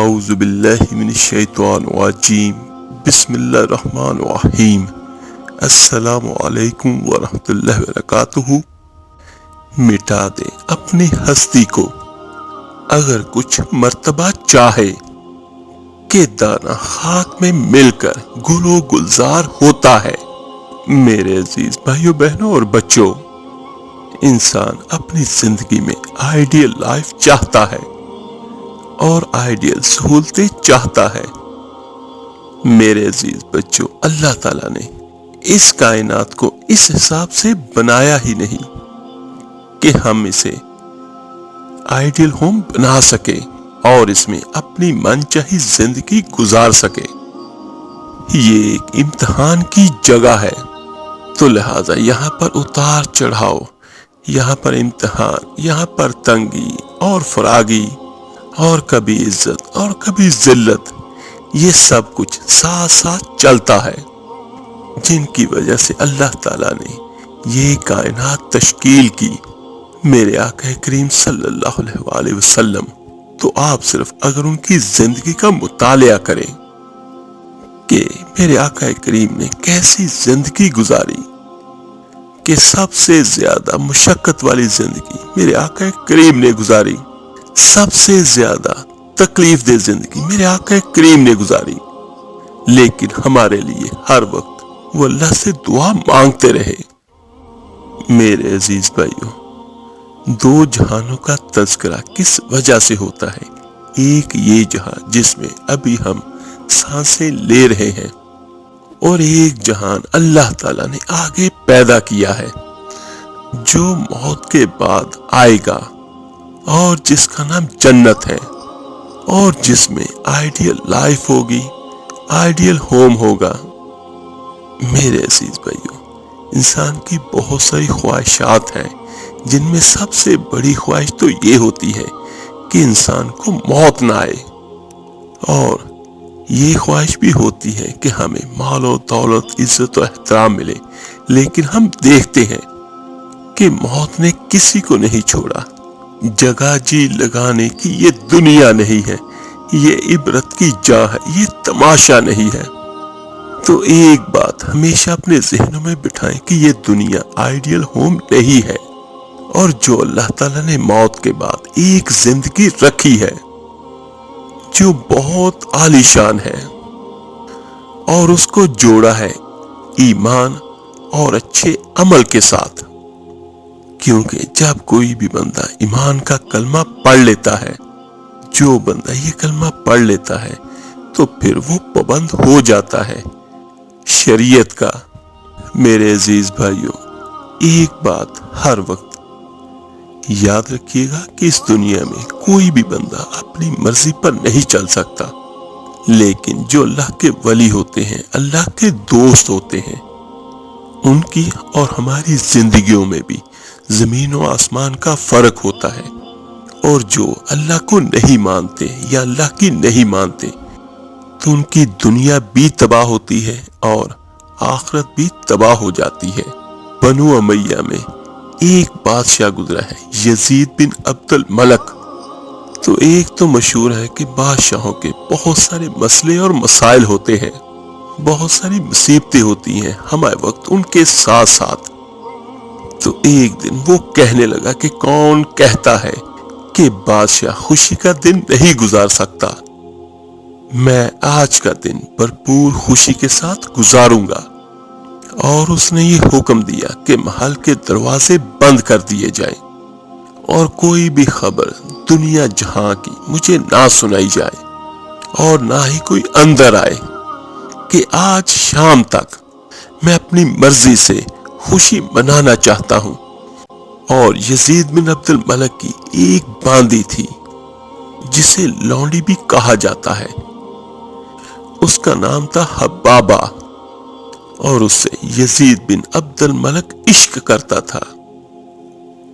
اعوذ باللہ من الشیطان الرجیم بسم اللہ الرحمن الرحیم السلام علیکم ورحمۃ اللہ وبرکاتہ۔ مٹا دے اپنی ہستی کو اگر کچھ مرتبہ چاہے کہ دانہ خاک میں مل کر گل و گلزار ہوتا ہے۔ میرے عزیز بھائیوں بہنوں اور بچوں، انسان اپنی زندگی میں آئیڈیل لائف چاہتا ہے اور آئیڈیل سہولتیں چاہتا ہے۔ میرے عزیز بچوں، اللہ تعالیٰ نے اس کائنات کو اس حساب سے بنایا ہی نہیں کہ ہم اسے آئیڈیل ہوم بنا سکے اور اس میں اپنی من چاہی زندگی گزار سکے۔ یہ ایک امتحان کی جگہ ہے، تو لہٰذا یہاں پر اتار چڑھاؤ، یہاں پر امتحان، یہاں پر تنگی اور فراگی اور کبھی عزت اور کبھی ذلت، یہ سب کچھ ساتھ ساتھ چلتا ہے، جن کی وجہ سے اللہ تعالیٰ نے یہ کائنات تشکیل کی۔ میرے آقا کریم صلی اللہ علیہ وآلہ وسلم تو آپ صرف اگر ان کی زندگی کا مطالعہ کریں کہ میرے آقا کریم نے کیسی زندگی گزاری، کہ سب سے زیادہ مشقت والی زندگی میرے آقا کریم نے گزاری، سب سے زیادہ تکلیف دہ زندگی میرے آقا کریم نے گزاری، لیکن ہمارے لیے ہر وقت وہ اللہ سے دعا مانگتے رہے۔ میرے عزیز بھائیوں، دو جہانوں کا تذکرہ کس وجہ سے ہوتا ہے؟ ایک یہ جہاں جس میں ابھی ہم سانسیں لے رہے ہیں، اور ایک جہان اللہ تعالیٰ نے آگے پیدا کیا ہے جو موت کے بعد آئے گا، اور جس کا نام جنت ہے، اور جس میں آئیڈیل لائف ہوگی، آئیڈیل ہوم ہوگا۔ میرے عزیز بھائیوں، انسان کی بہت ساری خواہشات ہیں، جن میں سب سے بڑی خواہش تو یہ ہوتی ہے کہ انسان کو موت نہ آئے، اور یہ خواہش بھی ہوتی ہے کہ ہمیں مال و دولت، عزت و احترام ملے، لیکن ہم دیکھتے ہیں کہ موت نے کسی کو نہیں چھوڑا۔ جگہ جی لگانے کی یہ دنیا نہیں ہے، یہ عبرت کی جا ہے، یہ تماشا نہیں ہے۔ تو ایک بات ہمیشہ اپنے ذہنوں میں بٹھائیں کہ یہ دنیا آئیڈیل ہوم نہیں ہے، اور جو اللہ تعالیٰ نے موت کے بعد ایک زندگی رکھی ہے جو بہت عالی شان ہے، اور اس کو جوڑا ہے ایمان اور اچھے عمل کے ساتھ، کیونکہ جب کوئی بھی بندہ ایمان کا کلمہ پڑھ لیتا ہے، جو بندہ یہ کلمہ پڑھ لیتا ہے تو پھر وہ پابند ہو جاتا ہے شریعت کا۔ میرے عزیز بھائیوں، ایک بات ہر وقت یاد رکھیے گا کہ اس دنیا میں کوئی بھی بندہ اپنی مرضی پر نہیں چل سکتا، لیکن جو اللہ کے ولی ہوتے ہیں، اللہ کے دوست ہوتے ہیں، ان کی اور ہماری زندگیوں میں بھی زمین و آسمان کا فرق ہوتا ہے، اور جو اللہ کو نہیں مانتے یا اللہ کی نہیں مانتے تو ان کی دنیا بھی تباہ ہوتی ہے اور آخرت بھی تباہ ہو جاتی ہے۔ بنو امیہ میں ایک بادشاہ گزرا ہے، یزید بن عبد الملک۔ تو ایک تو مشہور ہے کہ بادشاہوں کے بہت سارے مسئلے اور مسائل ہوتے ہیں، بہت ساری مصیبتیں ہوتی ہیں ہمارے وقت ان کے ساتھ ساتھ۔ تو ایک دن وہ کہنے لگا کہ کون کہتا ہے کہ بادشاہ خوشی کا دن نہیں گزار سکتا، میں آج کا دن بھرپور خوشی کے ساتھ گزاروں گا۔ اور اس نے یہ حکم دیا کہ محل کے دروازے بند کر دیے جائیں، اور کوئی بھی خبر دنیا جہاں کی مجھے نہ سنائی جائے، اور نہ ہی کوئی اندر آئے، کہ آج شام تک میں اپنی مرضی سے خوشی منانا چاہتا ہوں۔ اور یزید بن عبد الملک کی ایک باندی تھی جسے لونڈی بھی کہا جاتا ہے، اس کا نام تھا حبابہ، اور اس سے یزید بن عبد الملک عشق کرتا تھا،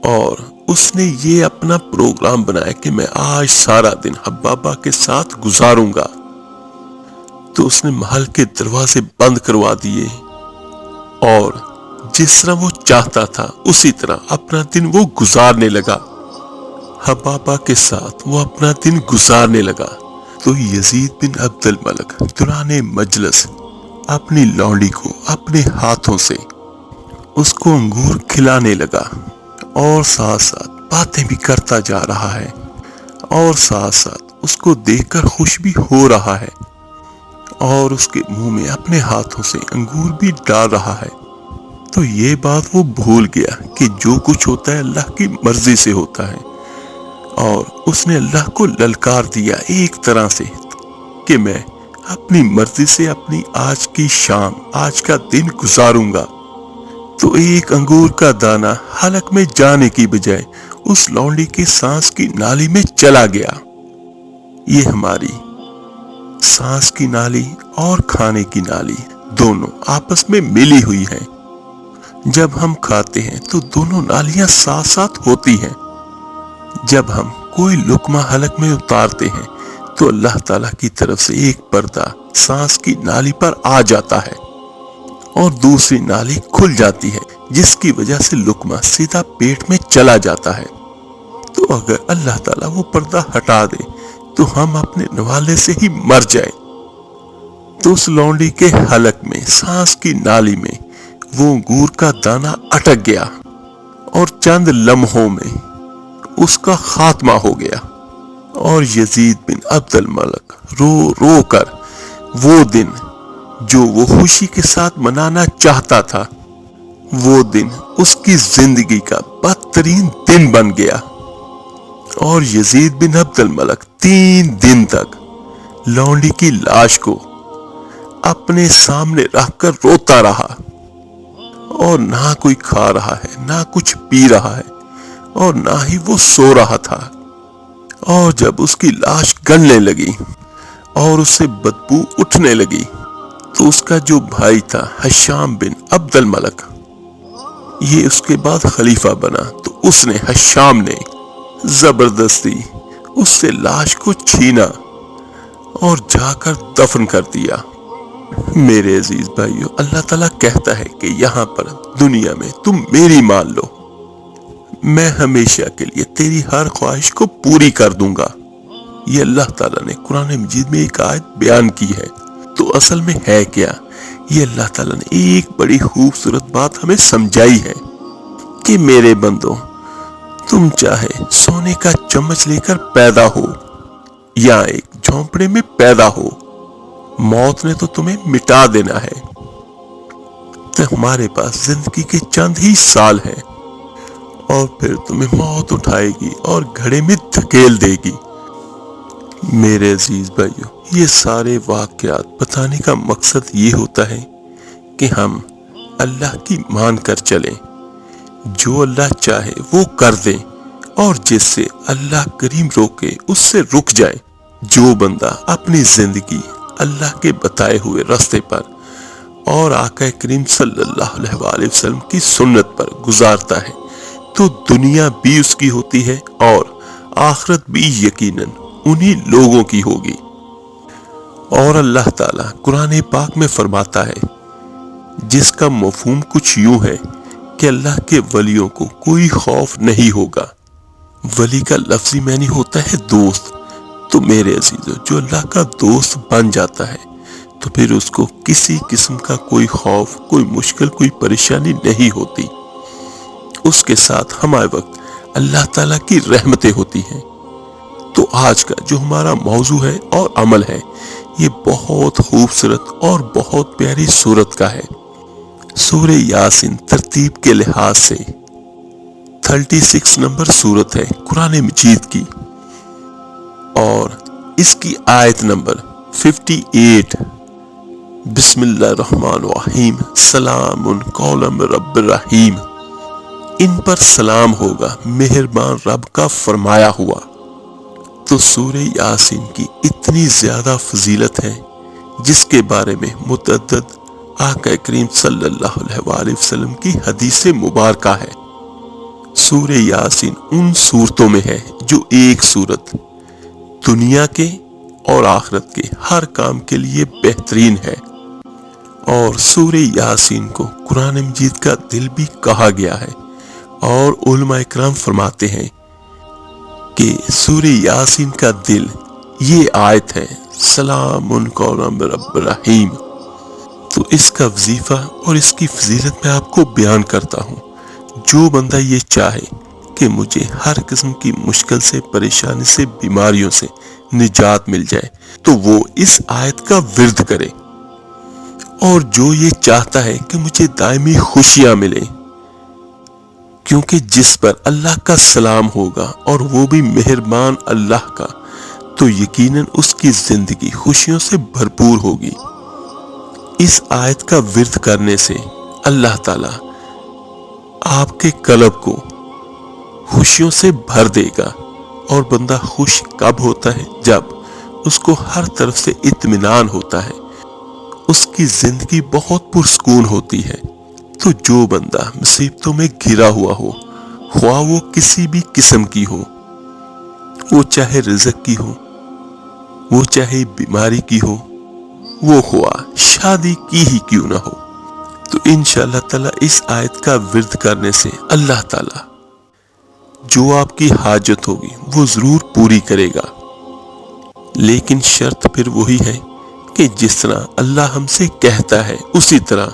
اور اس نے یہ اپنا پروگرام بنایا کہ میں آج سارا دن حبابہ کے ساتھ گزاروں گا۔ تو اس نے محل کے دروازے بند کروا دیے، اور جس طرح وہ چاہتا تھا اسی طرح اپنا دن وہ گزارنے لگا، حبابہ کے ساتھ وہ اپنا دن گزارنے لگا۔ تو یزید بن عبد الملک دوران مجلس اپنی لونڈی کو اپنے ہاتھوں سے اس کو انگور کھلانے لگا، اور ساتھ ساتھ باتیں بھی کرتا جا رہا ہے، اور ساتھ ساتھ اس کو دیکھ کر خوش بھی ہو رہا ہے، اور اس کے منہ میں اپنے ہاتھوں سے انگور بھی ڈال رہا ہے۔ تو یہ بات وہ بھول گیا کہ جو کچھ ہوتا ہے اللہ کی مرضی سے ہوتا ہے، اور اس نے اللہ کو للکار دیا ایک طرح سے کہ میں اپنی مرضی سے اپنی آج کی شام، آج کا دن گزاروں گا۔ تو ایک انگور کا دانہ حلق میں جانے کی بجائے اس لونڈی کے سانس کی نالی میں چلا گیا۔ یہ ہماری سانس کی نالی اور کھانے کی نالی دونوں آپس میں ملی ہوئی ہیں۔ جب ہم کھاتے ہیں تو دونوں نالیاں ساتھ ساتھ ہوتی ہیں۔ جب ہم کوئی لقمہ حلق میں اتارتے ہیں تو اللہ تعالیٰ کی طرف سے ایک پردہ سانس کی نالی پر آ جاتا ہے اور دوسری نالی کھل جاتی ہے، جس کی وجہ سے لقمہ سیدھا پیٹ میں چلا جاتا ہے۔ تو اگر اللہ تعالیٰ وہ پردہ ہٹا دے تو ہم اپنے نوالے سے ہی مر جائیں۔ تو اس لونڈی کے حلق میں سانس کی نالی میں وہ انگور کا دانہ اٹک گیا، اور چند لمحوں میں اس کا خاتمہ ہو گیا، اور یزید بن عبد الملک رو رو کر وہ دن جو وہ خوشی کے ساتھ منانا چاہتا تھا، وہ دن اس کی زندگی کا بدترین دن بن گیا۔ اور یزید بن عبد الملک 3 دن تک لونڈی کی لاش کو اپنے سامنے رکھ کر روتا رہا، اور نہ کوئی کھا رہا ہے، نہ کچھ پی رہا ہے، اور نہ ہی وہ سو رہا تھا۔ اور جب اس کی لاش گلنے لگی اور اس سے بدبو اٹھنے لگی تو اس کا جو بھائی تھا حشام بن عبد الملک، یہ اس کے بعد خلیفہ بنا، تو اس نے حشام نے زبردستی اس سے لاش کو چھینا اور جا کر دفن کر دیا۔ میرے عزیز بھائیو، اللہ تعالیٰ کہتا ہے کہ یہاں پر دنیا میں تم میری مان لو، میں ہمیشہ کے لیے تیری ہر خواہش کو پوری کر دوں گا۔ یہ اللہ تعالیٰ نے قرآن مجید میں ایک آیت بیان کی ہے۔ تو اصل میں ہے کیا؟ یہ اللہ تعالیٰ نے ایک بڑی خوبصورت بات ہمیں سمجھائی ہے کہ میرے بندو، تم چاہے سونے کا چمچ لے کر پیدا ہو یا ایک جھونپڑے میں پیدا ہو، موت نے تو تمہیں مٹا دینا ہے۔ تو ہمارے پاس زندگی کے چند ہی سال ہیں، اور پھر تمہیں موت اٹھائے گی اور گھڑے میں دھکیل دے گی۔ میرے عزیز بھائیو، یہ سارے واقعات بتانے کا مقصد یہ ہوتا ہے کہ ہم اللہ کی مان کر چلیں، جو اللہ چاہے وہ کر دیں، اور جس سے اللہ کریم روکے اس سے رک جائیں۔ جو بندہ اپنی زندگی اللہ کے بتائے ہوئے راستے پر اور آقا کریم صلی اللہ علیہ وآلہ وسلم کی سنت پر گزارتا ہے تو دنیا بھی اس کی ہوتی ہے اور آخرت بھی یقیناً انہی لوگوں کی ہوگی۔ اور اللہ تعالیٰ قرآن پاک میں فرماتا ہے، جس کا مفہوم کچھ یوں ہے کہ اللہ کے ولیوں کو کوئی خوف نہیں ہوگا۔ ولی کا لفظی معنی ہوتا ہے دوست۔ تو میرے عزیزو، جو اللہ کا دوست بن جاتا ہے تو پھر اس کو کسی قسم کا کوئی خوف، کوئی مشکل، کوئی پریشانی نہیں ہوتی۔ اس کے ساتھ ہمارے وقت اللہ تعالیٰ کی رحمتیں ہوتی ہیں۔ تو آج کا جو ہمارا موضوع ہے اور عمل ہے، یہ بہت خوبصورت اور بہت پیاری سورت کا ہے۔ سورہ یاسین ترتیب کے لحاظ سے 36 نمبر سورت ہے قرآن مجید کی، اور اس کی آیت نمبر 58۔ بسم اللہ الرحمن الرحیم، سلام قولا رب رحیم۔ ان پر سلام ہوگا مہربان رب کا فرمایا ہوا۔ تو سورہ یاسین کی اتنی زیادہ فضیلت ہے جس کے بارے میں متعدد آقا کریم صلی اللہ علیہ وآلہ وسلم کی حدیث مبارکہ ہے۔ سورہ یاسین ان صورتوں میں ہے جو ایک صورت دنیا کے اور آخرت کے ہر کام کے لیے بہترین ہے۔ اور سورہ یاسین کو قرآن مجید کا دل بھی کہا گیا ہے، اور علماء اکرام فرماتے ہیں کہ سورہ یاسین کا دل یہ آیت ہے سلام قولا رب رحیم۔ تو اس کا وظیفہ اور اس کی فضیلت میں آپ کو بیان کرتا ہوں۔ جو بندہ یہ چاہے کہ مجھے ہر قسم کی مشکل سے، پریشانی سے، بیماریوں سے نجات مل جائے تو وہ اس آیت کا ورد کرے، اور جو یہ چاہتا ہے کہ مجھے دائمی خوشیاں ملیں، کیونکہ جس پر اللہ کا سلام ہوگا اور وہ بھی مہربان اللہ کا، تو یقیناً اس کی زندگی خوشیوں سے بھرپور ہوگی۔ اس آیت کا ورد کرنے سے اللہ تعالیٰ آپ کے قلب کو خوشیوں سے بھر دے گا، اور بندہ خوش کب ہوتا ہے؟ جب اس کو ہر طرف سے اطمینان ہوتا ہے، اس کی زندگی بہت پرسکون ہوتی ہے۔ تو جو بندہ مصیبتوں میں گھرا ہوا ہو، خواہ وہ کسی بھی قسم کی ہو، وہ چاہے رزق کی ہو، وہ چاہے بیماری کی ہو، وہ خواہ شادی کی ہی کیوں نہ ہو، تو انشاءاللہ تعالیٰ اس آیت کا ورد کرنے سے اللہ تعالیٰ جو آپ کی حاجت ہوگی وہ ضرور پوری کرے گا۔ لیکن شرط پھر وہی ہے کہ جس طرح اللہ ہم سے کہتا ہے اسی طرح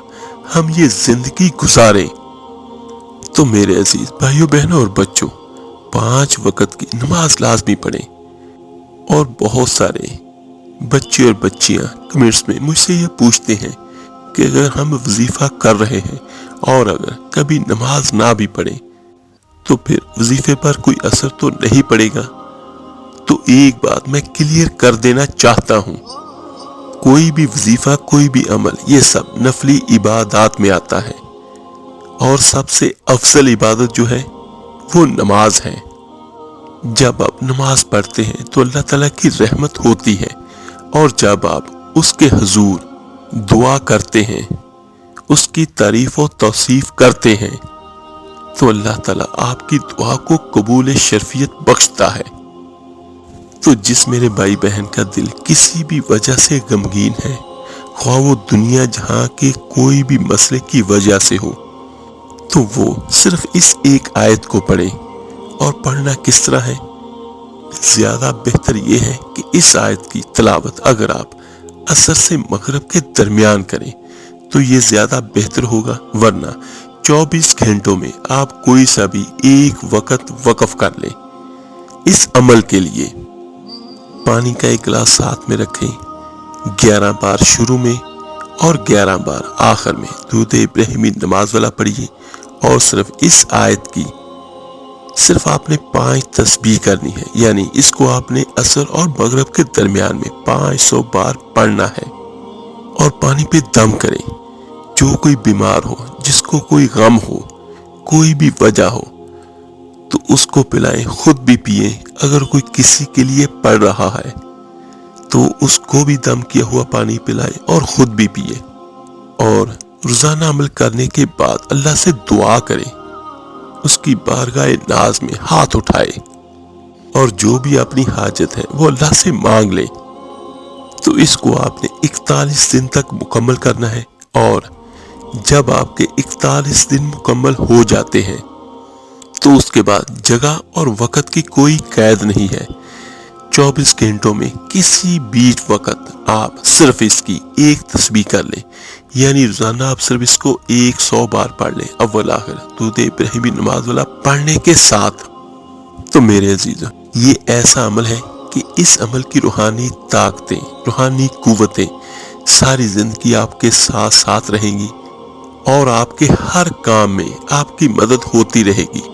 ہم یہ زندگی گزاریں۔ تو میرے عزیز بھائیوں، بہنوں اور بچوں، 5 وقت کی نماز لازمی پڑھیں۔ اور بہت سارے بچے اور بچیاں کمنٹس میں مجھ سے یہ پوچھتے ہیں کہ اگر ہم وظیفہ کر رہے ہیں اور اگر کبھی نماز نہ بھی پڑھیں تو پھر وظیفے پر کوئی اثر تو نہیں پڑے گا؟ تو ایک بات میں کلیئر کر دینا چاہتا ہوں، کوئی بھی وظیفہ، کوئی بھی عمل، یہ سب نفلی عبادات میں آتا ہے، اور سب سے افضل عبادت جو ہے وہ نماز ہے۔ جب آپ نماز پڑھتے ہیں تو اللہ تعالیٰ کی رحمت ہوتی ہے، اور جب آپ اس کے حضور دعا کرتے ہیں، اس کی تعریف و توصیف کرتے ہیں، تو اللہ تعالیٰ آپ کی دعا کو قبول شرفیت بخشتا ہے۔ تو جس میرے بھائی بہن کا دل کسی بھی وجہ سے غمگین ہے، خواہ وہ دنیا جہاں کے کوئی بھی مسئلے کی وجہ سے ہو، تو وہ صرف اس ایک آیت کو پڑھے۔ اور پڑھنا کس طرح ہے؟ زیادہ بہتر یہ ہے کہ اس آیت کی تلاوت اگر آپ عصر سے مغرب کے درمیان کریں تو یہ زیادہ بہتر ہوگا، ورنہ 24 گھنٹوں میں آپ کوئی سا بھی ایک وقت وقف کر لیں۔ اس عمل کے لیے پانی کا ایک گلاس ساتھ میں رکھیں، 11 بار شروع میں اور 11 بار آخر میں درود ابراہیمی نماز والا پڑھیے، اور صرف اس آیت کی صرف آپ نے 5 تسبیح کرنی ہے، یعنی اس کو آپ نے عصر اور مغرب کے درمیان میں 500 بار پڑھنا ہے۔ اور پانی پہ دم کریں۔ جو کوئی بیمار ہو، جس کو کوئی غم ہو، کوئی بھی وجہ ہو، تو اس کو پلائیں، خود بھی پیئیں۔ اگر کوئی کسی کے لیے پڑھ رہا ہے تو اس کو بھی دم کیا ہوا پانی پلائیں اور خود بھی پیئے۔ اور روزانہ عمل کرنے کے بعد اللہ سے دعا کریں، اس کی بارگاہ ناز میں ہاتھ اٹھائے، اور جو بھی اپنی حاجت ہے وہ اللہ سے مانگ لیں۔ تو اس کو آپ نے 41 دن تک مکمل کرنا ہے، اور جب آپ کے 41 دن مکمل ہو جاتے ہیں تو اس کے بعد جگہ اور وقت کی کوئی قید نہیں ہے۔ 24 گھنٹوں میں کسی بھی وقت آپ صرف اس کی ایک تسبیح کر لیں، یعنی روزانہ آپ صرف اس کو 100 بار پڑھ لیں، اول آخر درود ابراہیمی نماز والا پڑھنے کے ساتھ۔ تو میرے عزیزو، یہ ایسا عمل ہے کہ اس عمل کی روحانی طاقتیں، روحانی قوتیں ساری زندگی آپ کے ساتھ ساتھ رہیں گی، اور آپ کے ہر کام میں آپ کی مدد ہوتی رہے گی۔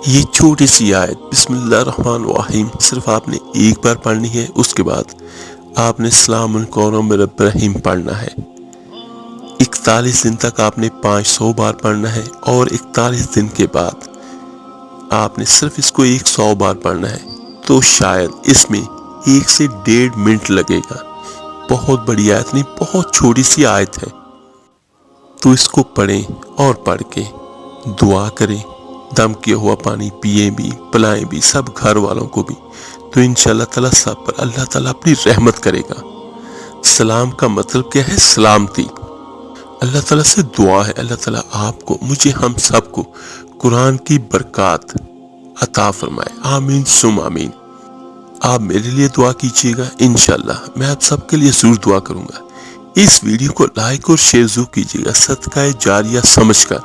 یہ چھوٹی سی آیت بسم اللہ الرحمن الرحیم صرف آپ نے ایک بار پڑھنی ہے، اس کے بعد آپ نے سلام قولا رب رحیم پڑھنا ہے۔ 41 دن تک آپ نے 500 بار پڑھنا ہے، اور 41 دن کے بعد آپ نے صرف اس کو 100 بار پڑھنا ہے۔ تو شاید اس میں 1 سے 1.5 منٹ لگے گا، بہت بڑی آیت نہیں، بہت چھوٹی سی آیت ہے۔ تو اس کو پڑھیں اور پڑھ کے دعا کریں، دم کیا ہوا پانی پیئیں بھی، پلائیں بھی، سب گھر والوں کو بھی، تو انشاءاللہ تعالیٰ سب پر اللہ تعالیٰ اپنی رحمت کرے گا۔ سلام کا مطلب کیا ہے؟ سلامتی۔ اللہ تعالیٰ سے دعا ہے اللہ تعالیٰ آپ کو، مجھے، ہم سب کو قرآن کی برکات عطا فرمائے، آمین ثم آمین۔ آپ میرے لیے دعا کیجیے گا، انشاءاللہ میں آپ سب کے لیے ضرور دعا کروں گا۔ اس ویڈیو کو لائک اور شیئر ضرور کیجیے گا، صدقہ جاریہ سمجھ کر۔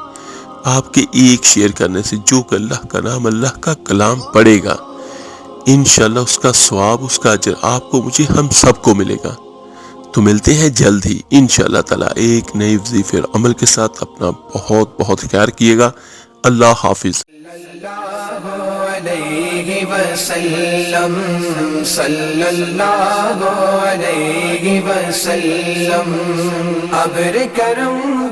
آپ کے ایک شیئر کرنے سے جو کہ اللہ کا نام، اللہ کا کلام پڑھے گا، انشاءاللہ اس کا ثواب، اس کا اجر آپ کو، مجھے، ہم سب کو ملے گا۔ تو ملتے ہیں جلد ہی انشاءاللہ تعالی ایک نئی وظیفے اور عمل کے ساتھ۔ اپنا بہت بہت خیال کیے گا۔ اللہ حافظ۔ علیہ وسلم، صلی اللہ علیہ وسلم، ابر کرم